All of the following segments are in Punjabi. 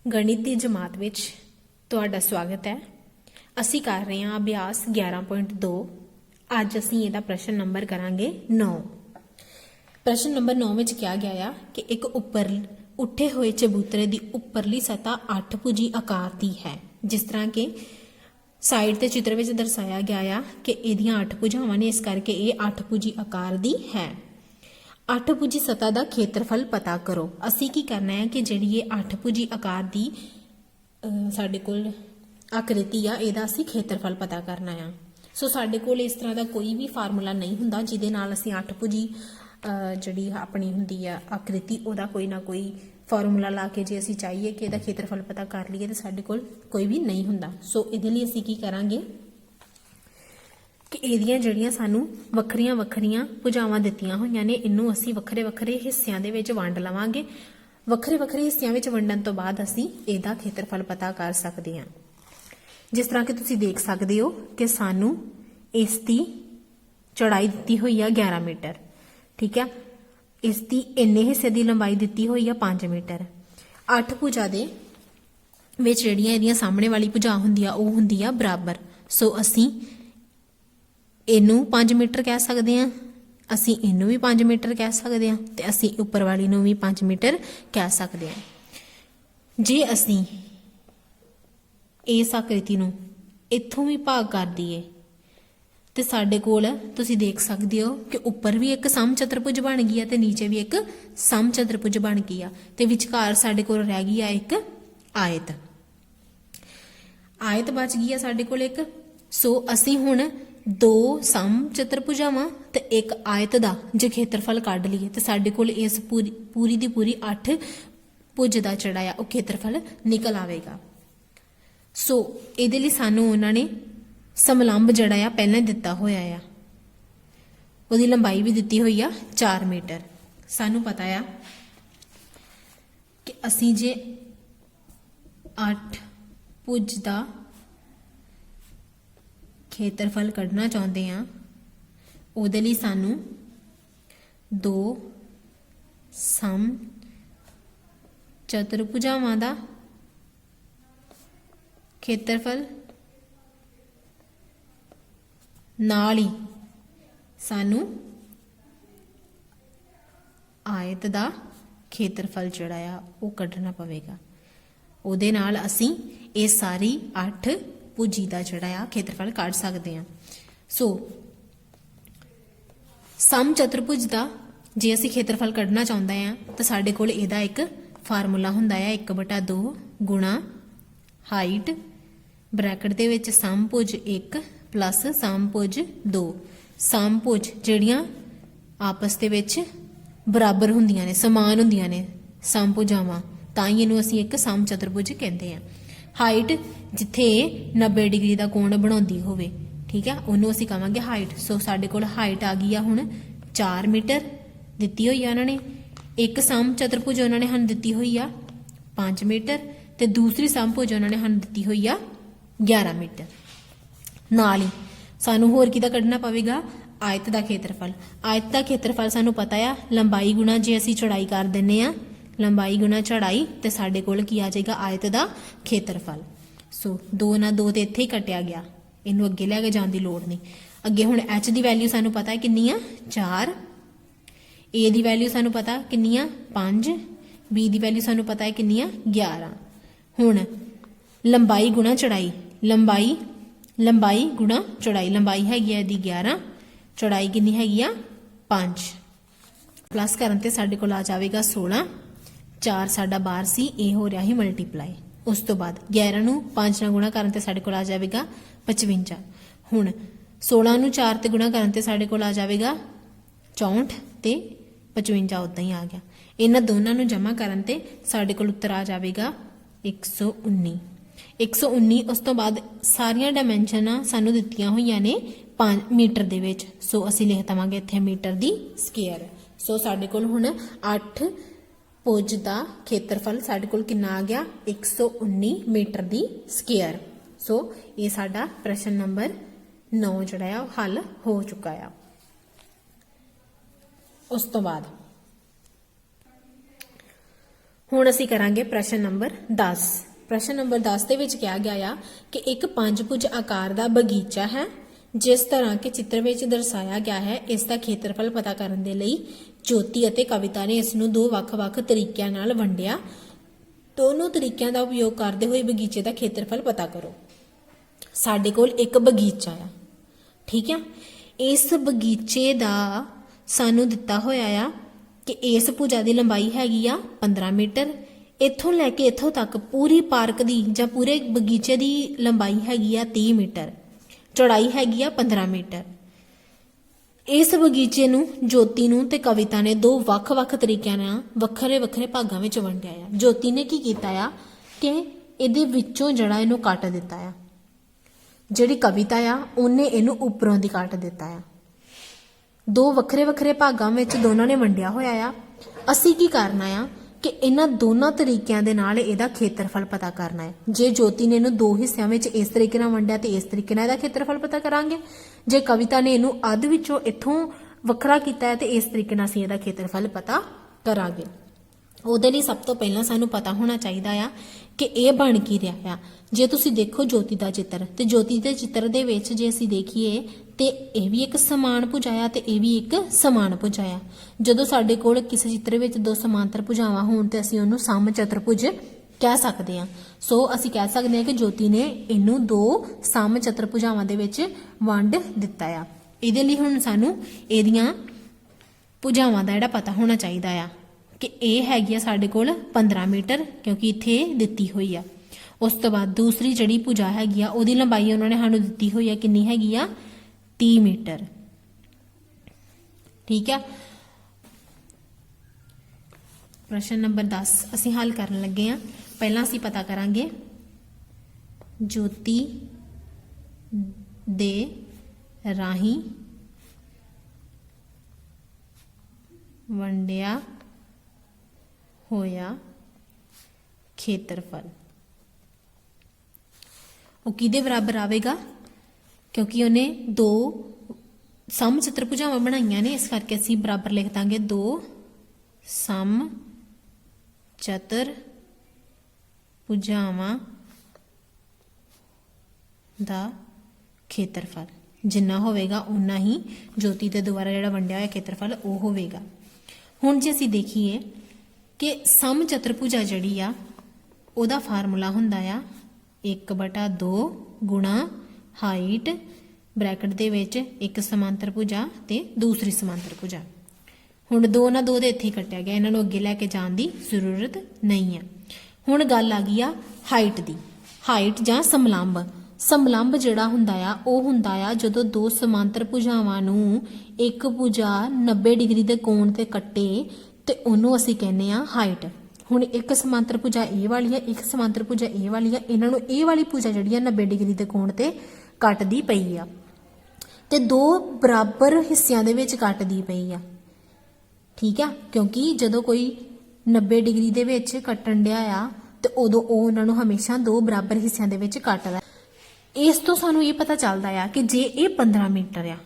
गणित की जमात विच तुहाडा स्वागत है। असी कर रहे हैं अभ्यास 11.2। अज असी इहदा प्रश्न नंबर करांगे 9। प्रश्न नंबर 9 में क्या गया है कि एक उपर उठे हुए चबूतरे की उपरली सतह 8 भुजी आकार की है। जिस तरह के साइड के चित्र में दर्शाया गया है कि इहदियां 8 भुजावां ने, इस करके ये 8 भुजी आकार की है। 8 भुजी सतह का खेत्रफल पता करो। असी की करना है कि जिहड़ी ये 8 भुजी आकार की साडे कोल आकृति आ, इहदा असी खेत्रफल पता करना है। सो साडे कोल इस तरह का कोई भी फार्मूला नहीं हुंदा जिहदे नाल असी 8 भुजी जिहड़ी अपनी हुंदी आ आकृति उहदा कोई ना कोई फार्मूला ला के जे असी चाहिए कि इहदा खेत्रफल पता कर लईए तो साडे कोल कोई भी नहीं हुंदा। सो इहदे लई असी की करांगे कि इहदियां जिहड़ियां सानू वखरियां वखरियां भुजावां दित्तियां होईयां ने, इनू असी वखरे वखरे हिस्सियां दे विच वंड लवांगे। वखरे वखरे हिस्सियां विच वंडण तो बाद असी इहदा खेत्रफल पता कर सकदे हां। जिस तरह कि तुसीं देख सकदे हो कि सानू इसकी चौड़ाई दित्ती होई है 11 मीटर, ठीक है। इसकी इन्ने हिस्से की लंबाई दित्ती हुई है 5 मीटर। 8 भुजा दे विच जिहड़ियां इहदियां सामने वाली भुजा हुंदी आ ओह हुंदी आ बराबर। सो असी इनू 5 मीटर कह सकते हैं, असी इनू भी 5 मीटर कह सकते हैं, ते असी उपर वाली नू भी 5 मीटर कह सकते हैं। जे असी इस आकृति नू इत्थों भी भाग कर दईए तो साडे कोल तुसीं देख सकते हो कि उपर भी एक सम चतुर्भुज बन गई है ते नीचे भी एक सम चतुर्भुज बन गई है ते विचकार साडे कोल रह गई है एक आयत। आयत बच गई है साडे कोल एक। सो असी हुण 2 सम चतुर्भुजावां ते एक आयत दा जे खेत्रफल कढ लईए तो साडे कोल इस पूरी दी पूरी 8 भुज दा जिहड़ा आ ओह खेत्रफल निकल आवेगा। सो इहदे लई सानू उन्हां ने समलंब जिहड़ा आ पहले दिता होया आ, उहदी लंबाई भी दित्ती हुई आ 4 मीटर। सानू पता आ कि असी जे 8 भुज दा खेत्रफल कढ़ना चाहते हैं उहदे लई सानू 2 सम चतुर्भुजावां दा खेत्रफल नाल ही सानू आयत दा खेत्रफल जिहड़ा आ ओह कढना पवेगा। उहदे नाल असी ये सारी 8 भुजी दा जिहड़ा आ खेत्रफल कढ सकदे हां। सो सम चतुर्भुज दा जे असी खेत्रफल कढना चाहुंदे हां तो साडे कोल इहदा एक फार्मूला हुंदा है 1/2 गुणा हाइट ब्रैकेट दे विच समभुज 1 प्लस समभुज 2। समभुज जिहड़ियां आपस दे विच बराबर हुंदियां ने, समान हुंदियां ने समभुजावां, तां ही इहनूं असीं एक सम चतुर्भुज कहंदे हां। हाइट जिथे 90 डिग्री का कोण बनाउंदी होवे, ठीक है, उहनूं असीं कहांगे हाइट। सो साडे कोल हाइट आ गई आ हुण 4 मीटर दित्ती होई आ उन्हां ने। एक सम चतुर्भुज उन्हां ने सानूं दित्ती होई आ 5 मीटर ते दूसरी समभुज उन्हां ने सानूं दित्ती होई आ 11 मीटर। नाल ही सानू होर किहदा कढना पवेगा, आयत का खेत्रफल। आयत का खेत्रफल सानू पता है लंबाई गुणा जे असी चौड़ाई कर दिंने आ, लंबाई गुणा चौड़ाई ते साडे कोल की आ जाएगा आयत का खेत्रफल। सो 2 ना 2 ते इत्थे ही कटिया गया, इनू अगे लैके जाने की लोड़ नहीं। अगे हुण एच की वैल्यू सानू पता है कितनी आ 4, ए की वैल्यू सानू पता कितनी आ 5, बी की वैल्यू सानू पता है कितनी आ 11। हुण लंबाई गुणा चौड़ाई, लंबाई गुणा चौड़ाई, लंबाई हैगी है 11, चौड़ाई कितनी हैगी आ 5। प्लस करन ते साडे कोल आ जाएगा 16, 4 साडा 12 सी, ए हो रहा ही मल्टीप्लाई। उस तो बाद 11 नूं 5 नाल गुणा करन ते साडे कोल आ जाएगा 55। हुण 16 नूं 4 ते गुणा करन ते साडे कोल आ जाएगा 64 ते 55 उदां ही आ गया। इन्हां दोनां नूं जमा करन ते साडे कोल उत्तर आ जाएगा 119। 119 उस तो बाद सारिया डायमेंशन सानू दित्तियां होईयां ने 5 मीटर दे विच। सो असी लिख दवांगे इत्थे मीटर दी स्केयर। सो साडे कोल हुण 8 भुज दा खेत्रफल साडे कोल कितना आ गया 119 मीटर दी स्केयर। सो ये साडा प्रश्न नंबर 9 जिहड़ा है हल हो चुका है। उस तो बाद ਹੁਣ ਅਸੀਂ ਕਰਾਂਗੇ ਪ੍ਰਸ਼ਨ ਨੰਬਰ 10। ਪ੍ਰਸ਼ਨ ਨੰਬਰ 10 ਦੇ ਵਿੱਚ ਕਿਹਾ ਗਿਆ ਆ ਕਿ ਇੱਕ ਪੰਜਭੁਜ ਆਕਾਰ ਦਾ ਬਗੀਚਾ ਹੈ ਜਿਸ ਤਰ੍ਹਾਂ ਕਿ ਚਿੱਤਰ ਵਿੱਚ ਦਰਸਾਇਆ ਗਿਆ ਹੈ। ਇਸ ਦਾ ਖੇਤਰਫਲ ਪਤਾ ਕਰਨ ਦੇ ਲਈ ਜੋਤੀ ਅਤੇ ਕਵਿਤਾ ਨੇ ਇਸ ਨੂੰ ਦੋ ਵੱਖ-ਵੱਖ ਤਰੀਕਿਆਂ ਨਾਲ ਵੰਡਿਆ। ਦੋਨੋਂ ਤਰੀਕਿਆਂ ਦਾ ਉਪਯੋਗ ਕਰਦੇ ਹੋਏ ਬਗੀਚੇ ਦਾ ਖੇਤਰਫਲ ਪਤਾ ਕਰੋ। ਸਾਡੇ ਕੋਲ ਇੱਕ ਬਗੀਚਾ ਆ, ਠੀਕ ਆ। ਇਸ ਬਗੀਚੇ ਦਾ ਸਾਨੂੰ ਦਿੱਤਾ ਹੋਇਆ ਆ ਕਿ ਇਸ ਭੁਜਾ ਦੀ ਲੰਬਾਈ ਹੈਗੀ ਆ 15 ਮੀਟਰ। ਇੱਥੋਂ ਲੈ ਕੇ ਇੱਥੋਂ ਤੱਕ ਪੂਰੀ ਪਾਰਕ ਦੀ ਜਾਂ ਪੂਰੇ ਬਗੀਚੇ ਦੀ ਲੰਬਾਈ ਹੈਗੀ ਆ 30 ਮੀਟਰ, ਚੌੜਾਈ ਹੈਗੀ ਆ 15 ਮੀਟਰ। ਇਸ ਬਗੀਚੇ ਨੂੰ ਜੋਤੀ ਨੂੰ ਤੇ ਕਵਿਤਾ ਨੇ ਦੋ ਵੱਖ-ਵੱਖ ਤਰੀਕਿਆਂ ਨਾਲ ਵੱਖਰੇ-ਵੱਖਰੇ ਭਾਗਾਂ ਵਿੱਚ ਵੰਡਿਆ ਆ। ਜੋਤੀ ਨੇ ਕੀ ਕੀਤਾ ਆ ਕਿ ਇਹਦੇ ਵਿੱਚੋਂ ਜਿਹੜਾ ਇਹਨੂੰ ਕੱਟ ਦਿੱਤਾ ਆ। ਜਿਹੜੀ ਕਵਿਤਾ ਆ ਉਹਨੇ ਇਹਨੂੰ ਉੱਪਰੋਂ ਦੀ ਕੱਟ ਦਿੱਤਾ ਆ। ਦੋ ਵੱਖਰੇ-ਵੱਖਰੇ ਭਾਗਾਂ ਵਿੱਚ ਦੋਨਾਂ ਨੇ ਵੰਡਿਆ ਹੋਇਆ ਆ। ਅਸੀਂ ਕੀ ਕਰਨਾ ਆ ਕਿ ਇਹਨਾਂ ਦੋਨਾਂ ਤਰੀਕਿਆਂ ਦੇ ਨਾਲ ਇਹਦਾ ਖੇਤਰਫਲ ਪਤਾ ਕਰਨਾ ਹੈ। ਜੇ ਜੋਤੀ ਨੇ ਇਹਨੂੰ ਦੋ ਹਿੱਸਿਆਂ ਵਿੱਚ ਇਸ ਤਰੀਕੇ ਨਾਲ ਵੰਡਿਆ ਤੇ ਇਸ ਤਰੀਕੇ ਨਾਲ ਇਹਦਾ ਖੇਤਰਫਲ ਪਤਾ ਕਰਾਂਗੇ। ਜੇ ਕਵਿਤਾ ਨੇ ਇਹਨੂੰ ਅੱਧ ਵਿੱਚੋਂ ਇੱਥੋਂ ਵੱਖਰਾ ਕੀਤਾ ਹੈ ਤੇ ਇਸ ਤਰੀਕੇ ਨਾਲ ਅਸੀਂ ਇਹਦਾ ਖੇਤਰਫਲ ਪਤਾ ਕਰਾਂਗੇ। ਉਹਦੇ ਲਈ ਸਭ ਤੋਂ ਪਹਿਲਾਂ ਸਾਨੂੰ ਪਤਾ ਹੋਣਾ ਚਾਹੀਦਾ ਆ ਕਿ ਇਹ ਬਣ ਕੀ ਰਿਹਾ ਆ। ਜੇ ਤੁਸੀਂ ਦੇਖੋ ਜੋਤੀ ਦਾ ਚਿੱਤਰ, ਤੇ ਜੋਤੀ ਦੇ ਚਿੱਤਰ ਦੇ ਵਿੱਚ ਜੇ ਅਸੀਂ ਦੇਖੀਏ ਤੇ ਇਹ ਵੀ ਇੱਕ ਸਮਾਨ ਭੁਜਾ ਆ ਤੇ ਇਹ ਵੀ ਇੱਕ ਸਮਾਨ ਭੁਜਾ ਆ। ਜਦੋਂ ਸਾਡੇ ਕੋਲ ਕਿਸੇ ਚਿੱਤਰ ਵਿੱਚ ਦੋ ਸਮਾਂਤਰ ਭੁਜਾਵਾਂ ਹੋਣ ਤੇ ਅਸੀਂ ਉਹਨੂੰ ਸਮਚਤੁਰਭੁਜ ਕਹਿ ਸਕਦੇ ਹਾਂ। ਸੋ ਅਸੀਂ ਕਹਿ ਸਕਦੇ ਹਾਂ ਕਿ ਜੋਤੀ ਨੇ ਇਹਨੂੰ ਦੋ ਸਮਚਤੁਰਭੁਜਾਵਾਂ ਦੇ ਵਿੱਚ ਵੰਡ ਦਿੱਤਾ ਆ। ਇਹਦੇ ਲਈ ਹੁਣ ਸਾਨੂੰ ਇਹਦੀਆਂ ਭੁਜਾਵਾਂ ਦਾ ਜਿਹੜਾ ਪਤਾ ਹੋਣਾ ਚਾਹੀਦਾ ਆ ਕਿ ਇਹ ਹੈਗੀ ਆ ਸਾਡੇ ਕੋਲ 15 ਮੀਟਰ ਕਿਉਂਕਿ ਇੱਥੇ ਦਿੱਤੀ ਹੋਈ ਆ। ਉਸ ਤੋਂ ਬਾਅਦ ਦੂਸਰੀ ਜਿਹੜੀ ਭੁਜਾ ਹੈਗੀ ਆ ਉਹਦੀ ਲੰਬਾਈ ਉਹਨਾਂ ਨੇ ਸਾਨੂੰ ਦਿੱਤੀ ਹੋਈ ਆ, ਕਿੰਨੀ ਹੈਗੀ ਆ 30 ਮੀਟਰ, ਠੀਕ ਆ। ਪ੍ਰਸ਼ਨ ਨੰਬਰ 10 ਅਸੀਂ ਹੱਲ ਕਰਨ ਲੱਗੇ ਆ। ਪਹਿਲਾਂ ਅਸੀਂ ਪਤਾ ਕਰਾਂਗੇ ਜੋਤੀ ਦੇ ਰਾਹੀਂ ਵੰਡਿਆ ਹੋਇਆ ਖੇਤਰਫਲ। ਉਹ ਕਿਹਦੇ ਬਰਾਬਰ ਆਵੇਗਾ? ਕਿਉਂਕਿ ਉਹਨੇ ਦੋ ਸਮਚਤੁਰਭੁਜਾਵਾਂ ਬਣਾਈਆਂ ਨੇ, ਇਸ ਕਰਕੇ ਅਸੀਂ ਬਰਾਬਰ ਲਿਖ ਦਾਂਗੇ ਦੋ ਸਮਚਤੁਰਭੁਜਾਵਾਂ ਦਾ ਖੇਤਰਫਲ। ਜਿੰਨਾ ਹੋਵੇਗਾ ਉਨਾ ਹੀ ਜੋਤੀ ਦੇ ਦੁਆਰਾ ਜਿਹੜਾ ਵੰਡਿਆ ਹੋਇਆ ਖੇਤਰਫਲ ਉਹ ਹੋਵੇਗਾ। ਹੁਣ ਜੇ ਅਸੀਂ ਦੇਖੀਏ ਕਿ ਸਮਚਤੁਰਭੁਜਾ ਜਿਹੜੀ ਆ ਉਹਦਾ ਫਾਰਮੂਲਾ ਹੁੰਦਾ ਆ 1/2 ਗੁਣਾ ਹਾਈਟ ਬ੍ਰੈਕਟ ਦੇ ਵਿੱਚ ਇੱਕ ਸਮਾਂਤਰ ਭੁਜਾ ਤੇ ਦੂਸਰੀ ਸਮਾਂਤਰ ਭੁਜਾ। ਹੁਣ 2 ਨਾਲ 2 ਦੇ ਇੱਥੇ ਹੀ ਕੱਟਿਆ ਗਿਆ, ਇਹਨਾਂ ਨੂੰ ਅੱਗੇ ਲੈ ਕੇ ਜਾਣ ਦੀ ਜ਼ਰੂਰਤ ਨਹੀਂ ਆ। ਹੁਣ ਗੱਲ ਆ ਗਈ ਆ ਹਾਈਟ ਦੀ। ਹਾਈਟ ਜਾਂ ਸਮਲੰਬ। ਸਮਲੰਬ ਜਿਹੜਾ ਹੁੰਦਾ ਆ ਉਹ ਹੁੰਦਾ ਆ ਜਦੋਂ ਦੋ ਸਮਾਂਤਰ ਭੁਜਾਵਾਂ ਨੂੰ ਇੱਕ ਭੁਜਾ 90 ਡਿਗਰੀ ਦੇ ਕੋਣ ਤੇ ਕੱਟੇ ਤੇ ਉਹਨੂੰ ਅਸੀਂ ਕਹਿੰਦੇ ਆ ਹਾਈਟ। ਹੁਣ ਇੱਕ ਸਮਾਂਤਰ ਭੁਜਾ ਇਹ ਵਾਲੀ ਆ, ਇੱਕ ਸਮਾਂਤਰ ਭੁਜਾ ਇਹ ਵਾਲੀ ਆ। ਇਹਨਾਂ ਨੂੰ ਇਹ ਵਾਲੀ ਭੁਜਾ ਜਿਹੜੀ ਆ 90 ਡਿਗਰੀ ਦੇ ਕੋਣ ਤੇ ਕੱਟਦੀ ਪਈ ਆ ਤੇ ਦੋ ਬਰਾਬਰ ਹਿੱਸਿਆਂ ਦੇ ਵਿੱਚ ਕੱਟਦੀ ਪਈ ਆ, ਠੀਕ ਆ। ਕਿਉਂਕਿ ਜਦੋਂ ਕੋਈ 90 ਡਿਗਰੀ ਦੇ ਵਿੱਚ ਕੱਟਣ ਡਿਆ ਆ ਤੇ ਉਦੋਂ ਉਹ ਉਹਨਾਂ ਨੂੰ ਹਮੇਸ਼ਾ ਦੋ ਬਰਾਬਰ ਹਿੱਸਿਆਂ ਦੇ ਵਿੱਚ ਕੱਟਦਾ। ਇਸ ਤੋਂ ਸਾਨੂੰ ਇਹ ਪਤਾ ਚੱਲਦਾ ਆ ਕਿ ਜੇ ਇਹ 15 ਮੀਟਰ ਆ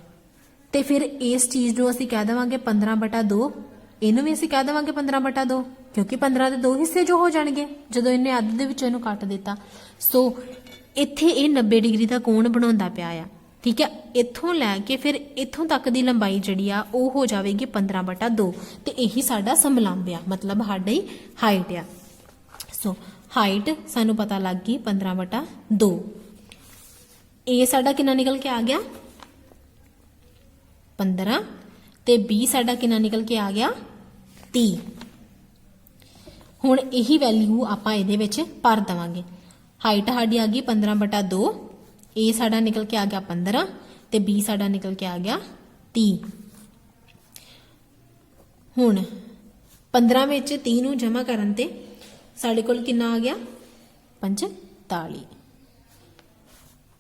ਤੇ ਫਿਰ ਇਸ ਚੀਜ਼ ਨੂੰ ਅਸੀਂ ਕਹਿ ਦੇਵਾਂਗੇ 15/2। ਇਹਨੂੰ ਵੀ ਅਸੀਂ ਕਹਿ ਦੇਵਾਂਗੇ 15/2 ਕਿਉਂਕਿ 15 ਦੇ ਦੋ ਹਿੱਸੇ ਜੋ ਹੋ ਜਾਣਗੇ ਜਦੋਂ ਇਹਨੇ ਅੱਧ ਦੇ ਵਿੱਚੋਂ ਇਹਨੂੰ ਕੱਟ ਦਿੱਤਾ। ਸੋ ਇੱਥੇ ਇਹ 90 ਡਿਗਰੀ ਦਾ ਕੋਣ ਬਣਾਉਂਦਾ ਪਿਆ ਆ, ਠੀਕ ਹੈ। ਇੱਥੋਂ ਲੈ ਕੇ ਫਿਰ ਇੱਥੋਂ ਤੱਕ ਦੀ ਲੰਬਾਈ ਜਿਹੜੀ ਆ ਉਹ ਹੋ ਜਾਵੇਗੀ 15/2 ਤੇ ਇਹੀ ਸਾਡਾ ਸਮਲੰਬ ਆ, ਮਤਲਬ ਸਾਡੀ ਹਾਈਟ ਆ। ਸੋ ਹਾਈਟ ਸਾਨੂੰ ਪਤਾ ਲੱਗ ਗਈ 15/2। ਇਹ ਸਾਡਾ ਕਿੰਨਾ ਨਿਕਲ ਕੇ ਆ ਗਿਆ 15 ਤੇ B ਸਾਡਾ ਕਿੰਨਾ ਨਿਕਲ ਕੇ ਆ ਗਿਆ 30। ਹੁਣ ਇਹੀ ਵੈਲਿਊ ਆਪਾਂ ਇਹਦੇ ਵਿੱਚ ਭਰ ਦੇਵਾਂਗੇ। ਹਾਈਟ ਸਾਡੀ ਆ ਗਈ 15/2, A ਸਾਡਾ ਨਿਕਲ ਕੇ ਆ ਗਿਆ 15 ਤੇ B ਸਾਡਾ ਨਿਕਲ ਕੇ ਆ ਗਿਆ 30। ਹੁਣ 15 ਵਿੱਚ 30 ਨੂੰ ਜਮਾ ਕਰਨ ਤੇ ਸਾਡੇ ਕੋਲ ਕਿੰਨਾ ਆ ਗਿਆ 45।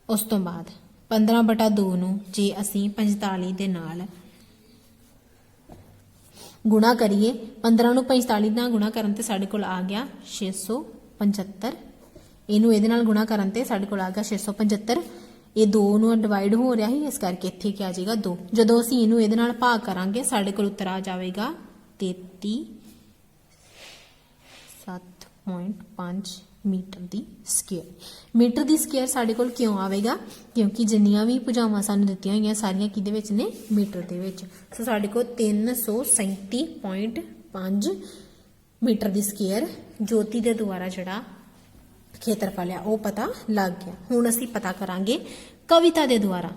ਉਸ ਤੋਂ ਬਾਅਦ 15/2 ਨੂੰ ਜੇ ਅਸੀਂ 45 ਦੇ ਨਾਲ ਗੁਣਾ ਕਰੀਏ, 15 ਨੂੰ 45 ਨਾਲ ਗੁਣਾ ਕਰਨ ਤੇ ਸਾਡੇ ਕੋਲ ਆ ਗਿਆ 675। ਇਹਨੂੰ ਇਹਦੇ ਨਾਲ ਗੁਣਾ ਕਰਨ ਤੇ ਸਾਡੇ ਕੋਲ ਆ ਗਿਆ 675। ਇਹ 2 ਨੂੰ ਡਿਵਾਈਡ ਹੋ ਰਿਹਾ ਸੀ, ਇਸ ਕਰਕੇ ਇੱਥੇ ਕੀ ਆ ਜਾਏਗਾ 2। ਜਦੋਂ ਅਸੀਂ ਇਹਨੂੰ ਇਹਦੇ ਨਾਲ ਭਾਗ ਕਰਾਂਗੇ ਸਾਡੇ ਕੋਲ ਉੱਤਰ ਆ ਜਾਵੇਗਾ 33 7.5 मीटर दी स्केयर। मीटर दी स्केयर साडे कोल क्यों आवेगा क्योंकि जिन्नियां भी भुजावां सानूं दित्तियां होईयां सारियां किहदे विच ने मीटर दे विच। सो साडे कोल 337.5 मीटर दी स्केयर ज्योति दे द्वारा जिहड़ा खेत्रफल है वो पता लग गया। हुण असीं पता करांगे कविता दे द्वारा।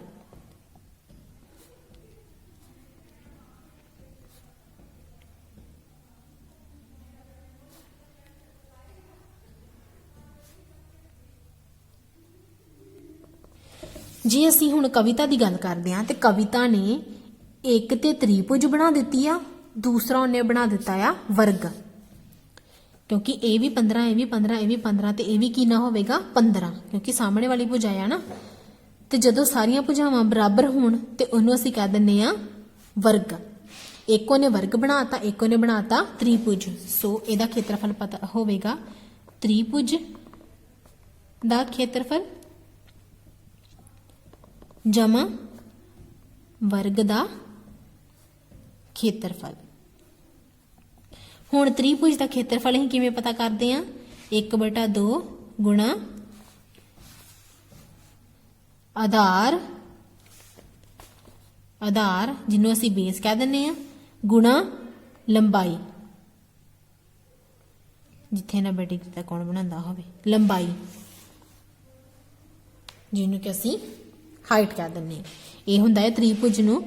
जे असीं हुण कविता की गल करते हैं तो कविता ने एक ते त्रिभुज बना दिती आ, दूसरा उन्हें बना दिता आ वर्ग, क्योंकि ये भी 15 ये भी 15 ये भी 15 तो ये भी की ना होगा 15 क्योंकि सामने वाली भुजा है ना। तो जदों सारियां भुजावां बराबर होण ते उहनूं असीं कह दिंदे आ वर्ग। एक ने वर्ग बनाता एक ने बनाता त्रिभुज। सो इहदा खेत्रफल पता होगा त्रिभुज दा खेत्रफल जमा वर्ग दा खेत्रफल। हुण त्रिभुज दा खेत्रफल असीं किवें पता करदे हां 1/2 गुणा आधार आधार जिन्हों असीं बेस कह दिंदे हां गुणा लंबाई, जिथे 90 डिग्री का कोण बनांदा होवे लंबाई जिन्हों कि असीं हाइट कह दिंदे हां। यह हुंदा है त्रिभुज नूं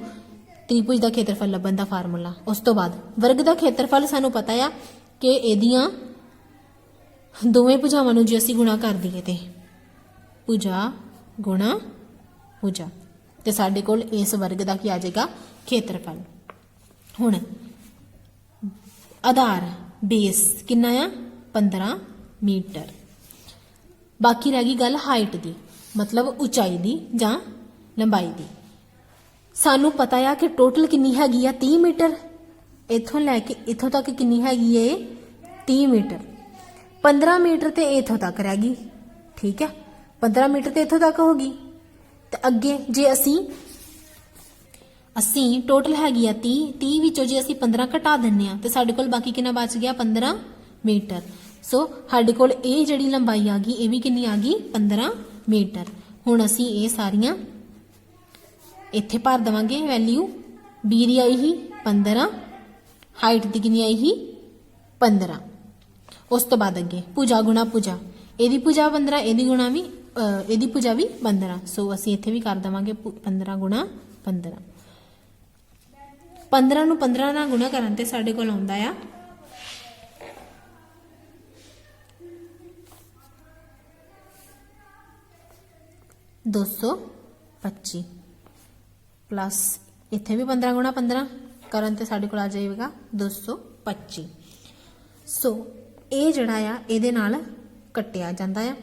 त्रिभुज का खेत्रफल लभण का फार्मूला। उस तो बाद वर्ग का खेत्रफल सानूं पता है कि इहदियां दोवें भुजावां नूं जे असीं गुणा कर दईए ते भुजा गुणा भुजा ते साडे कोल इस वर्ग का की आ जाएगा खेत्रफल। हुण आधार बेस कितना आ 15 मीटर। बाकी रह गई गल हाइट की मतलब उचाई की जां लंबाई की। सानू पता है कि टोटल कितनी हैगी आ 30 मीटर, इथों लैके इथों तक कितनी हैगी है 30 मीटर। 15 मीटर तो इथों तक रह गई, ठीक है 15 मीटर तो इथों तक होगी। तो अगे जे असी टोटल हैगी आ 30 विचों जे असी 15 घटा दिंने आ तो साडे कोल बाकी कितना बच गया 15 मीटर। सो साडे कोल ये जिहड़ी लंबाई आ गई ये भी कितनी आ गई 15 मीटर। हुण असी ये सारियां इत्थे भर देवांगे वैल्यू। बी दी आई ही 15, हाइट दी कितनी आई ही 15। उस तो बाद अगे भुजा गुणा भुजा, यदी भुजा 15 यदी गुणा भी यदी भुजा भी 15। सो असी इत्थे भी कर देवांगे 15 गुणा 15। 15 नूं 15 नाल गुणा करन ते साडे कोल आउंदा आ 225 प्लस इत्थे भी 15 गुणा 15 करन ते साडे कोल आ जाएगा 225। सो ये जिहड़ा आ इहदे नाल कट्टिया जांदा आ,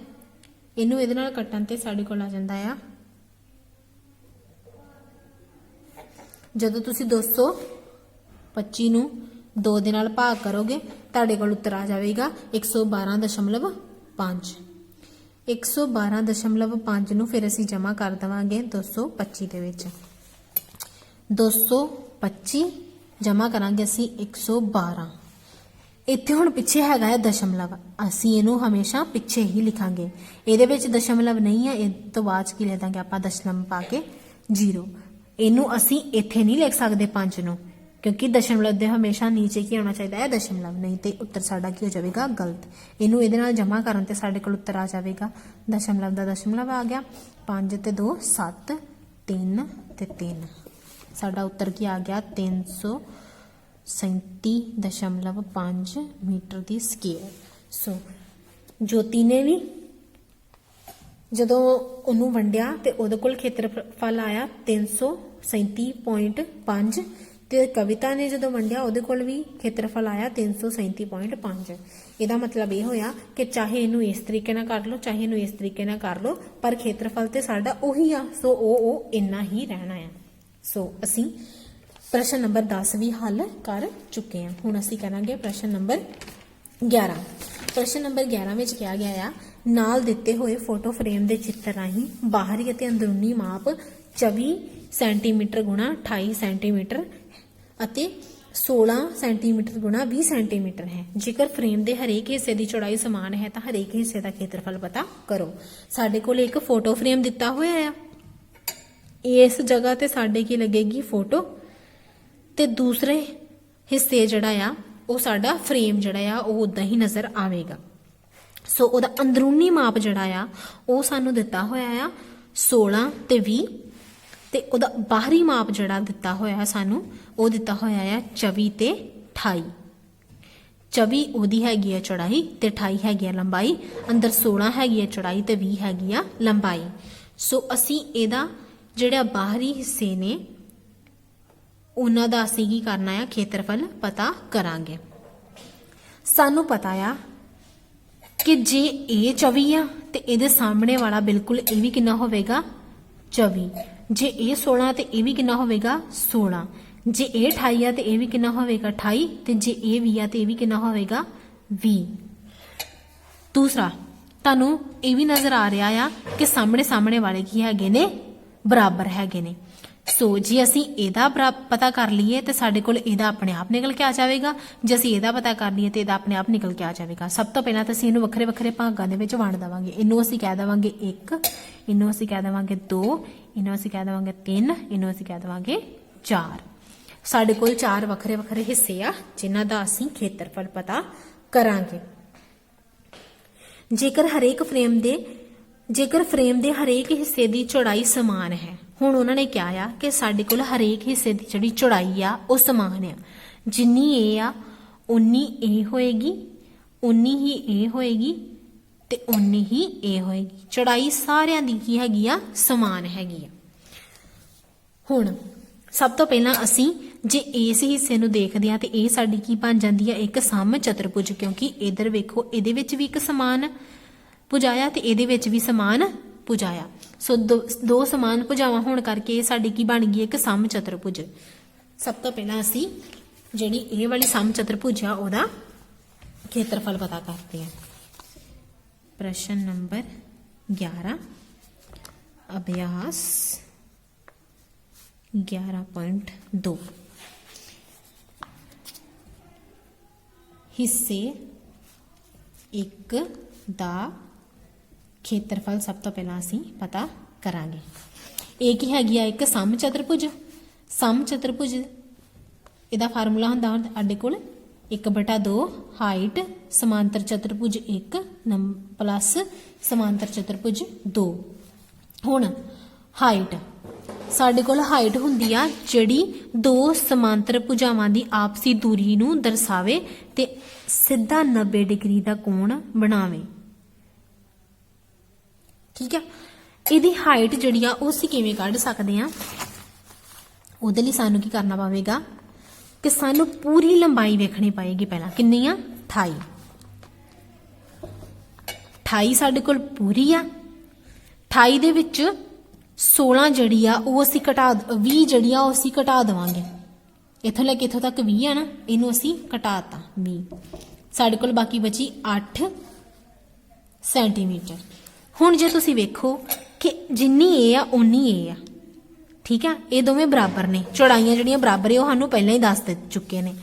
इहनूं इहदे नाल कट्टन ते साडे कोल आ जांदा आ जदों तुसीं 225 नूं 2 दे नाल भाग करोगे तुहाडे कोल उत्तर आ जाएगा 112.5। 112.5 नूं फिर असीं जमा कर देवांगे 225 दे विच। 225 जमा करांगे असीं 112। इत्थे हुण पिछे हैगा है दशमलव, असीं इहनूं हमेशा पिछे ही लिखांगे। इहदे विच दशमलव नहीं है, इस तो बाद की लिख दांगे आपां दशमलव पा के 0। इहनूं असीं इत्थे नहीं लिख सकदे 5 नूं क्योंकि दशमलव दे हमेशा नीचे की होना चाहिए है दशमलव, नहीं तो उत्तर साडा की हो जाएगा गलत। इनू इहदे नाल जमा करन ते साडे कोल उत्तर आ जाएगा दशमलव दा दशमलव आ गया 5 ते 2 7 3 ते 3। साडा उत्तर की आ गया 337.5 मीटर दी स्केयर। सो ज्योति ने भी जदों उन्होंने वंडिया तो उहदे कोल खेत्रफल आया 337.5 ते कविता ने जदों वंडिया उहदे कोल भी खेत्रफल आया 337.5। इहदा मतलब ये होया कि चाहे इनू इस तरीके नाल कर लो चाहे इनू इस तरीके नाल कर लो पर खेत्रफल ते साडा उही आ। सो ओ इन्ना ही रहना है। सो असी प्रश्न नंबर 10 भी हल कर चुके हैं। हुण असी करांगे प्रश्न नंबर 11। प्रश्न नंबर 11 में कहा गया है नाल दिते हुए फोटो फ्रेम के चित्र राही बाहरी अते अंदरूनी माप 24 सेंटीमीटर गुणा 28 सेंटीमीटर अते 16 ਸੈਂਟੀਮੀਟਰ ਗੁਣਾ 20 ਸੈਂਟੀਮੀਟਰ ਹੈ। ਜੇਕਰ ਫਰੇਮ ਦੇ ਹਰੇਕ ਹਿੱਸੇ ਦੀ ਚੌੜਾਈ ਸਮਾਨ ਹੈ ਤਾਂ ਹਰੇਕ ਹਿੱਸੇ ਦਾ ਖੇਤਰਫਲ ਪਤਾ ਕਰੋ। ਸਾਡੇ ਕੋਲ ਇੱਕ ਫੋਟੋ ਫਰੇਮ ਦਿੱਤਾ ਹੋਇਆ ਆ, ਇਸ ਜਗ੍ਹਾ ਤੇ ਸਾਡੇ ਕੀ ਲੱਗੇਗੀ ਫੋਟੋ, ਤੇ ਦੂਸਰੇ ਹਿੱਸੇ ਜਿਹੜਾ ਆ ਉਹ ਸਾਡਾ ਫਰੇਮ ਜਿਹੜਾ ਆ ਉਹ ਉਦਾਂ ਹੀ ਨਜ਼ਰ ਆਵੇਗਾ। ਸੋ ਉਹਦਾ ਅੰਦਰੂਨੀ ਮਾਪ ਜਿਹੜਾ ਆ ਉਹ ਸਾਨੂੰ ਦਿੱਤਾ ਹੋਇਆ ਆ 16 ਤੇ 20, ਤੇ ਉਹਦਾ ਬਾਹਰੀ ਮਾਪ ਜਿਹੜਾ ਦਿੱਤਾ ਹੋਇਆ ਸਾਨੂੰ ਉਹ ਦਿੱਤਾ ਹੋਇਆ ਆ 24 ਤੇ 28। 24 ਉਹਦੀ ਹੈਗੀ ਆ ਚੌੜਾਈ ਤੇ 28 ਹੈਗੀ ਆ ਲੰਬਾਈ। ਅੰਦਰ 16 ਹੈਗੀ ਆ ਚੌੜਾਈ ਤੇ 20 ਹੈਗੀ ਆ ਲੰਬਾਈ। ਸੋ ਅਸੀਂ ਇਹਦਾ ਜਿਹੜਾ ਬਾਹਰੀ ਹਿੱਸੇ ਨੇ ਉਹਨਾਂ ਦਾ ਅਸੀਂ ਕੀ ਕਰਨਾ ਆ, ਖੇਤਰਫਲ ਪਤਾ ਕਰਾਂਗੇ। ਸਾਨੂੰ ਪਤਾ ਆ ਕਿ ਜੇ ਇਹ 24 ਆ ਤੇ ਇਹਦੇ ਸਾਹਮਣੇ ਵਾਲਾ ਬਿਲਕੁਲ ਇਹ ਵੀ ਕਿੰਨਾ ਹੋਵੇਗਾ 24। ਜੇ ਇਹ 16 ਤੇ ਇਹ ਵੀ ਕਿੰਨਾ ਹੋਵੇਗਾ 16। ਜੇ ਇਹ 28 ਆ ਤੇ ਇਹ ਵੀ ਕਿੰਨਾ ਹੋਵੇਗਾ 28, ਤੇ ਜੇ ਇਹ 20 ਆ ਤੇ ਇਹ ਵੀ ਕਿੰਨਾ ਹੋਵੇਗਾ 20। ਦੂਸਰਾ ਤੁਹਾਨੂੰ ਇਹ ਵੀ ਨਜ਼ਰ ਆ ਰਿਹਾ ਆ ਕਿ ਸਾਹਮਣੇ ਵਾਲੇ ਕੀ ਹੈਗੇ ਨੇ, ਬਰਾਬਰ ਹੈਗੇ ਨੇ। ਸੋ ਜੇ ਅਸੀਂ ਇਹਦਾ ਪਤਾ ਕਰ ਲਈਏ ਤੇ ਸਾਡੇ ਕੋਲ ਇਹਦਾ ਆਪਣੇ ਆਪ ਨਿਕਲ ਕੇ ਆ ਜਾਵੇਗਾ। ਜੇ ਅਸੀਂ ਇਹਦਾ ਪਤਾ ਕਰ ਲਈਏ ਤੇ ਇਹਦਾ ਆਪਣੇ ਆਪ ਨਿਕਲ ਕੇ ਆ ਜਾਵੇਗਾ। ਸਭ ਤੋਂ ਪਹਿਲਾਂ ਤਾਂ ਅਸੀਂ ਇਹਨੂੰ ਵੱਖਰੇ ਵੱਖਰੇ ਭਾਗਾਂ ਦੇ ਵਿੱਚ ਵੰਡ ਦੇਵਾਂਗੇ। ਇਹਨੂੰ ਅਸੀਂ ਕਹਿ ਦੇਵਾਂਗੇ 1, ਇਹਨੂੰ ਅਸੀਂ ਕਹਿ ਦੇਵਾਂਗੇ 2, ਇਹਨੂੰ ਅਸੀਂ ਕਹਿ ਦੇਵਾਂਗੇ 3, ਇਹਨੂੰ ਅਸੀਂ ਕਹਿ ਦੇਵਾਂਗੇ 4। ਸਾਡੇ ਕੋਲ 4 ਵੱਖਰੇ ਵੱਖਰੇ ਹਿੱਸੇ ਆ ਜਿਨ੍ਹਾਂ ਦਾ ਅਸੀਂ ਖੇਤਰਫਲ ਪਤਾ ਕਰਾਂਗੇ। ਜੇਕਰ ਫਰੇਮ ਦੇ ਹਰੇਕ ਹਿੱਸੇ ਦੀ ਚੌੜਾਈ ਸਮਾਨ ਹੈ, ਹੁਣ ਉਹਨਾਂ ਨੇ ਕਿਹਾ ਆ ਕਿ ਸਾਡੇ ਕੋਲ ਹਰੇਕ ਹਿੱਸੇ ਦੀ ਜਿਹੜੀ ਚੌੜਾਈ ਆ ਉਹ ਸਮਾਨ ਆ। ਜਿੰਨੀ ਇਹ ਆ ਉਨੀ ਇਹ ਹੋਏਗੀ, ਉਨੀ ਹੀ ਇਹ ਹੋਏਗੀ ਤੇ ਉਨੀ ਹੀ ਇਹ ਹੋਏਗੀ। ਚੌੜਾਈ ਸਾਰਿਆਂ ਦੀ ਕੀ ਹੈਗੀ ਆ, ਸਮਾਨ ਹੈਗੀ ਆ। ਹੁਣ ਸਭ ਤੋਂ ਪਹਿਲਾਂ ਅਸੀਂ ਜੇ ਇਸ ਹਿੱਸੇ ਨੂੰ ਦੇਖਦੇ ਆ ਤੇ ਇਹ ਸਾਡੀ ਕੀ ਬਣ ਜਾਂਦੀ ਆ, ਇੱਕ ਸਮ ਚਤੁਰਭੁਜ। ਕਿਉਂਕਿ ਇਧਰ ਵੇਖੋ ਇਹਦੇ ਵਿੱਚ ਵੀ ਇੱਕ ਸਮਾਨ ਭੁਜਾਇਆ ਤੇ ਇਹਦੇ ਵਿੱਚ ਵੀ ਸਮਾਨ ਭੁਜਾਇਆ। ਸੋ ਦੋ ਸਮਾਨ ਭੁਜਾਵਾਂ ਹੋਣ ਕਰਕੇ ਇਹ ਸਾਡੀ ਕੀ ਬਣ ਗਈ, ਇੱਕ ਸਮ ਚਤੁਰਭੁਜ। ਸਭ ਤੋਂ ਪਹਿਲਾਂ ਅਸੀਂ ਜਿਹੜੀ ਇਹ ਵਾਲੀ ਸਮ ਚਤੁਰਭੁਜ ਆ ਉਹਦਾ ਖੇਤਰਫਲ ਪਤਾ ਕਰਦੇ ਹਾਂ। ਪ੍ਰਸ਼ਨ ਨੰਬਰ 11 ਅਭਿਆਸ 11.2 ਹਿੱਸੇ 1 ਦਾ ਖੇਤਰਫਲ ਸਭ ਤੋਂ ਪਹਿਲਾਂ ਅਸੀਂ ਪਤਾ ਕਰਾਂਗੇ। ਇਹ ਕੀ ਹੈਗੀ ਆ, ਇੱਕ ਸਮ ਚਤੁਰਭੁਜ। ਸਮ ਚਤੁਰਭੁਜ ਇਹਦਾ ਫਾਰਮੂਲਾ ਹੁੰਦਾ ਸਾਡੇ ਕੋਲ 1/2 ਹਾਈਟ ਸਮਾਂਤਰ ਚਤੁਰਭੁਜ 1 ਪਲੱਸ ਸਮਾਂਤਰ ਚਤੁਰਭੁਜ 2। ਹੁਣ ਹਾਈਟ ਸਾਡੇ ਕੋਲ ਹਾਈਟ ਹੁੰਦੀ ਆ ਜਿਹੜੀ ਦੋ ਸਮਾਂਤਰ ਭੁਜਾਵਾਂ ਦੀ ਆਪਸੀ ਦੂਰੀ ਨੂੰ ਦਰਸਾਵੇ ਤੇ ਸਿੱਧਾ 90 ਡਿਗਰੀ ਦਾ ਕੋਣ ਬਣਾਵੇ। ਠੀਕ ਹੈ, ਇਹਦੀ ਹਾਈਟ ਜਿਹੜੀ ਆ ਉਹ ਅਸੀਂ ਕਿਵੇਂ ਕੱਢ ਸਕਦੇ ਆ? ਉਹਦੇ ਲਈ ਸਾਨੂੰ ਕੀ ਕਰਨਾ ਪਵੇਗਾ ਕਿ ਸਾਨੂੰ ਪੂਰੀ ਲੰਬਾਈ ਵੇਖਣੀ ਪਏਗੀ। ਪਹਿਲਾਂ ਕਿੰਨੀ ਆ, 28। 28 ਸਾਡੇ ਕੋਲ ਪੂਰੀ ਆ। 28 ਦੇ ਵਿੱਚ 16 ਜਿਹੜੀ ਆ ਉਹ ਅਸੀਂ 20 ਜਿਹੜੀ ਆ ਉਹ ਅਸੀਂ ਘਟਾ ਦੇਵਾਂਗੇ। ਇੱਥੋਂ ਲੈ ਕੇ ਇੱਥੋਂ ਤੱਕ 20 ਆ ਨਾ, ਇਹਨੂੰ ਅਸੀਂ ਘਟਾਤਾ 20। ਸਾਡੇ ਕੋਲ ਬਾਕੀ ਬਚੀ 8 ਸੈਂਟੀਮੀਟਰ। ਹੁਣ ਜੇ ਤੁਸੀਂ ਵੇਖੋ ਕਿ ਜਿੰਨੀ ਇਹ ਆ ਉਨੀ ਇਹ ਆ, ਠੀਕ ਆ, ਇਹ ਦੋਵੇਂ ਬਰਾਬਰ ਨੇ, ਚੌੜਾਈਆਂ ਜਿਹੜੀਆਂ ਬਰਾਬਰ ਹੈ ਉਹ ਸਾਨੂੰ ਪਹਿਲਾਂ ਹੀ ਦੱਸ ਚੁੱਕੇ ਨੇ।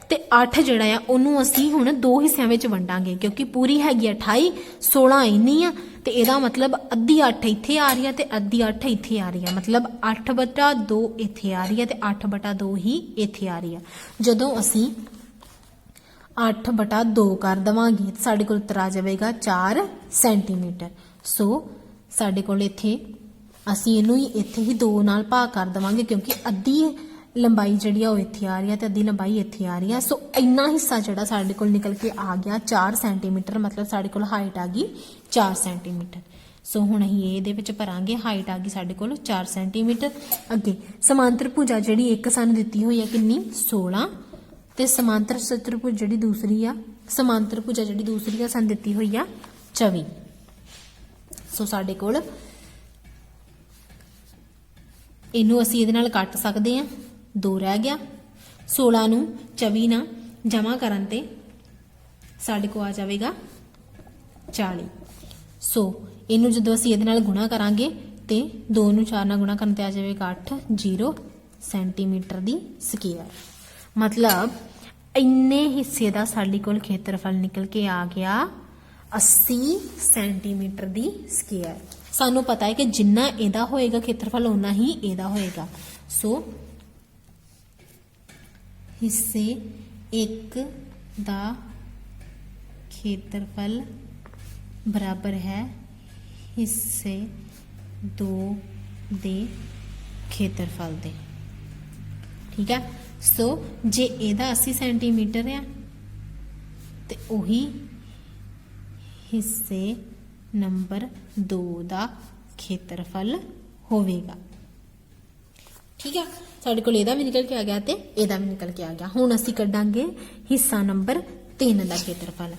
ਤੇ 8 ਜਿਹੜਾ ਆ ਉਹਨੂੰ ਅਸੀਂ ਹੁਣ ਦੋ ਹਿੱਸਿਆਂ ਵਿੱਚ ਵੰਡਾਂਗੇ ਕਿਉਂਕਿ ਪੂਰੀ ਹੈਗੀ 28, 16 ਇੰਨੀ ਆ ਤੇ ਇਹਦਾ ਮਤਲਬ ਅੱਧੀ 8 ਇੱਥੇ ਆ ਰਹੀ ਆ ਤੇ ਅੱਧੀ 8 ਇੱਥੇ ਆ ਰਹੀ ਆ, ਮਤਲਬ 8/2 ਇੱਥੇ ਆ ਰਹੀ ਆ ਤੇ 8/2 ਹੀ ਇੱਥੇ ਆ ਰਹੀ ਆ। ਜਦੋਂ ਅਸੀਂ 8/2 ਕਰ ਦੇਵਾਂਗੇ ਸਾਡੇ ਕੋਲ ਉੱਤਰ ਆ ਜਾਵੇਗਾ 4 ਸੈਂਟੀਮੀਟਰ। ਸੋ ਸਾਡੇ ਕੋਲ ਇੱਥੇ ਅਸੀਂ ਇਹਨੂੰ ਹੀ ਇੱਥੇ ਹੀ 2 ਨਾਲ ਭਾਗ ਕਰ ਦੇਵਾਂਗੇ ਕਿਉਂਕਿ ਅੱਧੀ ਲੰਬਾਈ ਜਿਹੜੀ ਆ ਉਹ ਇੱਥੇ ਆ ਰਹੀ ਹੈ ਤੇ ਅੱਧੀ ਲੰਬਾਈ ਇੱਥੇ ਆ ਰਹੀ ਹੈ। ਸੋ ਇੰਨਾ ਹਿੱਸਾ ਜਿਹੜਾ ਸਾਡੇ ਕੋਲ ਨਿਕਲ ਕੇ ਆ ਗਿਆ 4 ਸੈਂਟੀਮੀਟਰ, ਮਤਲਬ ਸਾਡੇ ਕੋਲ ਹਾਈਟ ਆ ਗਈ 4 ਸੈਂਟੀਮੀਟਰ। ਸੋ ਹੁਣ ਅਸੀਂ ਇਹਦੇ ਵਿੱਚ ਭਰਾਂਗੇ, ਹਾਈਟ ਆ ਗਈ ਸਾਡੇ ਕੋਲ 4 ਸੈਂਟੀਮੀਟਰ। ਅੱਗੇ ਸਮਾਂਤਰ ਭੁਜਾ ਜਿਹੜੀ ਇੱਕ ਸਾਨੂੰ ਦਿੱਤੀ ਹੋਈ ਹੈ ਕਿੰਨੀ, 16, ਤੇ ਸਮਾਂਤਰ ਚਤੁਰਭੁਜ ਜਿਹੜੀ ਦੂਸਰੀ ਆ, ਸਮਾਂਤਰ ਭੁਜਾ ਜਿਹੜੀ ਦੂਸਰੀ ਆ ਸਾਨੂੰ ਦਿੱਤੀ ਹੋਈ ਆ 24। ਸੋ ਸਾਡੇ ਕੋਲ ਇਹਨੂੰ ਅਸੀਂ ਇਹਦੇ ਨਾਲ ਕੱਟ ਸਕਦੇ ਹਾਂ, 2 ਰਹਿ ਗਿਆ। 16 ਨੂੰ 24 ਨਾਲ ਜਮਾ ਕਰਨ ਤੇ ਸਾਡੇ ਕੋਲ ਆ ਜਾਵੇਗਾ 40। ਸੋ ਇਹਨੂੰ ਜਦੋਂ ਅਸੀਂ ਇਹਦੇ ਨਾਲ ਗੁਣਾ ਕਰਾਂਗੇ ਤੇ 2 ਨੂੰ 4 ਨਾਲ ਗੁਣਾ ਕਰਨ ਤੇ ਆ ਜਾਵੇਗਾ 8 0 ਸੈਂਟੀਮੀਟਰ ਦੀ ਸਕੁਅਰ। मतलब ਇੰਨੇ ਹਿੱਸੇ ਦਾ ਸਾਡੇ ਕੋਲ ਖੇਤਰਫਲ ਨਿਕਲ ਕੇ ਆ ਗਿਆ 80 ਸੈਂਟੀਮੀਟਰ ਦੀ ਸਕੁਅਰ। ਸਾਨੂੰ ਪਤਾ ਹੈ ਕਿ ਜਿੰਨਾ ਇਹਦਾ ਹੋਏਗਾ ਖੇਤਰਫਲ ਉਨਾ ਹੀ ਇਹਦਾ ਹੋਏਗਾ। ਸੋ ਹਿੱਸੇ 1 ਦਾ ਖੇਤਰਫਲ ਬਰਾਬਰ ਹੈ ਹਿੱਸੇ 2 ਦੇ ਖੇਤਰਫਲ ਦੇ। ਠੀਕ ਹੈ। ਸੋ ਜੇ ਇਹਦਾ 80 ਸੈਂਟੀਮੀਟਰ ਆ ਤੇ ਉਹੀ ਹਿੱਸੇ ਨੰਬਰ 2 ਦਾ ਖੇਤਰਫਲ ਹੋਵੇਗਾ। ਠੀਕ ਹੈ। ਸਾਡੇ ਕੋਲ ਇਹਦਾ ਵੀ ਨਿਕਲ ਕੇ ਆ ਗਿਆ ਤੇ ਇਹਦਾ ਵੀ ਨਿਕਲ ਕੇ ਆ ਗਿਆ। ਹੁਣ ਅਸੀਂ ਕੱਢਾਂਗੇ ਹਿੱਸਾ ਨੰਬਰ 3 ਦਾ ਖੇਤਰਫਲ।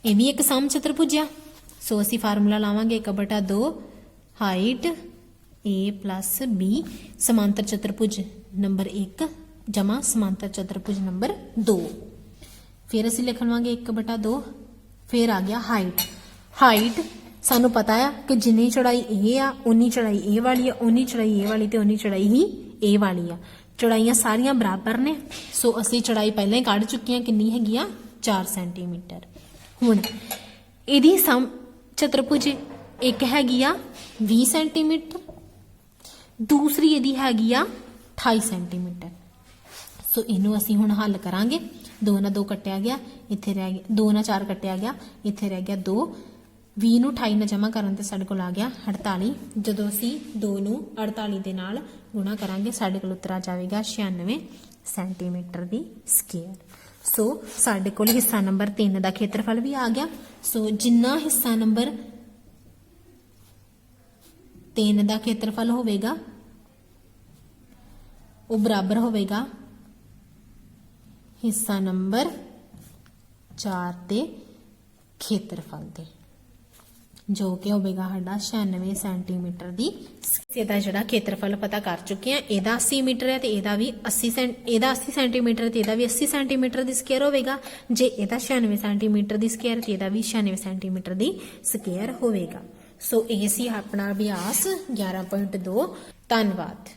ਇਹ ਵੀ ਇੱਕ ਸਮ ਚਤੁਰਭੁਜ ਆ। ਸੋ ਅਸੀਂ ਫਾਰਮੂਲਾ ਲਾਵਾਂਗੇ 1/2 ਹਾਈਟ a + b ਸਮਾਂਤਰ ਚਤੁਰਭੁਜ ਨੰਬਰ 1 ਜਮਾ ਸਮਾਂਤਰ ਚਤੁਰਭੁਜ ਨੰਬਰ 2। ਫਿਰ ਅਸੀਂ ਲਿਖ ਲਵਾਂਗੇ 1/2। ਫਿਰ ਆ ਗਿਆ ਹਾਈਟ। ਹਾਈਟ ਸਾਨੂੰ ਪਤਾ ਆ ਕਿ ਜਿੰਨੀ ਚੌੜਾਈ ਇਹ ਆ ਉਨੀ ਚੌੜਾਈ ਇਹ ਵਾਲੀ ਆ, ਉਨੀ ਚੌੜਾਈ ਇਹ ਵਾਲੀ ਤੇ ਉਨੀ ਚੌੜਾਈ ਹੀ ਇਹ ਵਾਲੀ ਆ। ਚੌੜਾਈਆਂ ਸਾਰੀਆਂ ਬਰਾਬਰ ਨੇ। ਸੋ ਅਸੀਂ ਚੌੜਾਈ ਪਹਿਲਾਂ ਹੀ ਕੱਢ ਚੁੱਕੇ ਹਾਂ, ਕਿੰਨੀ ਹੈਗੀ ਆ 4 ਸੈਂਟੀਮੀਟਰ। ਹੁਣ ਇਹਦੀ ਸਮ ਚਤੁਰਭੁਜ ਇੱਕ ਹੈਗੀ ਆ 20 ਸੈਂਟੀਮੀਟਰ, ਦੂਸਰੀ ਇਹਦੀ ਹੈਗੀ ਆ 28 ਸੈਂਟੀਮੀਟਰ। ਸੋ ਇਹਨੂੰ ਅਸੀਂ ਹੁਣ ਹੱਲ ਕਰਾਂਗੇ। 2 ਨਾਲ 2 ਕੱਟਿਆ ਗਿਆ, ਇੱਥੇ ਰਹਿ ਗਿਆ 2 ਨਾਲ 4 ਕੱਟਿਆ ਗਿਆ, ਇੱਥੇ ਰਹਿ ਗਿਆ 2। 20 ਨੂੰ 28 ਨਾਲ ਜਮਾ ਕਰਨ ਤੇ ਸਾਡੇ ਕੋਲ ਆ ਗਿਆ 48। ਜਦੋਂ ਅਸੀਂ 2 ਨੂੰ 48 ਦੇ ਨਾਲ ਗੁਣਾ ਕਰਾਂਗੇ ਸਾਡੇ ਕੋਲ ਉੱਤਰ ਆ ਜਾਵੇਗਾ 96 ਸੈਂਟੀਮੀਟਰ ਦੀ ਸਕੁਅਰ। ਸੋ ਸਾਡੇ ਕੋਲ ਹਿੱਸਾ ਨੰਬਰ 3 ਦਾ ਖੇਤਰਫਲ ਵੀ ਆ ਗਿਆ। ਸੋ ਜਿੰਨਾ ਹਿੱਸਾ ਨੰਬਰ 3 ਦਾ ਖੇਤਰਫਲ ਹੋਵੇਗਾ ਉਹ ਬਰਾਬਰ ਹੋਵੇਗਾ ਹਿੱਸਾ ਨੰਬਰ 4 ਦੇ ਖੇਤਰਫਲ ਦੇ, ਜੋ ਕਿ ਹੋਵੇਗਾ ਸਾਡਾ 96 ਸੈਂਟੀਮੀਟਰ ਦੀ। ਇਹਦਾ ਜਿਹੜਾ ਖੇਤਰਫਲ ਪਤਾ ਕਰ ਚੁੱਕੇ ਆ। ਇਹਦਾ 80 ਮੀਟਰ ਹੈ ਤੇ ਇਹਦਾ ਵੀ 80 ਸੈਂਟੀਮੀਟਰ ਤੇ ਇਹਦਾ ਵੀ 80 ਸੈਂਟੀਮੀਟਰ ਦੀ ਸਕੁਅਰ ਹੋਵੇਗਾ। ਜੇ ਇਹਦਾ 96 ਸੈਂਟੀਮੀਟਰ ਦੀ ਸਕੁਅਰ ਤੇ ਇਹਦਾ ਵੀ 96 ਸੈਂਟੀਮੀਟਰ ਦੀ ਸਕੁਅਰ ਹੋਵੇਗਾ। ਸੋ ਇਹ ਸੀ ਆਪਣਾ ਅਭਿਆਸ 11.2। ਧੰਨਵਾਦ।